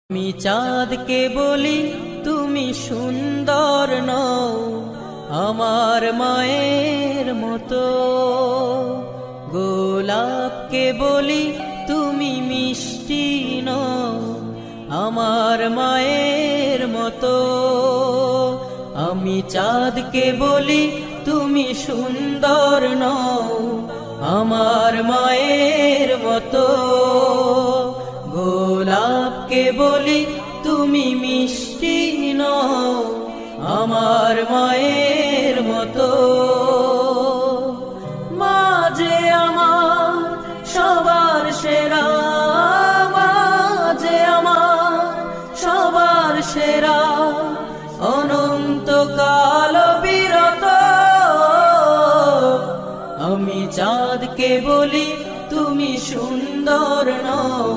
আমি চাঁদকে বলি তুমি সুন্দর নও আমার মায়ের মতো, গোলাপকে বলি তুমি মিষ্টি নও আমার মায়ের মতো। আমি চাঁদকে বলি তুমি সুন্দর নও আমার মায়ের মতো, গোলাপকে বলি তুমি মিষ্টি নও আমার মায়ের মতো। মা যে আমার সবার সেরা, মা যে আমার সবার সেরা, অনন্তকাল বিরত। আমি চাঁদকে বলি তুমি সুন্দর নও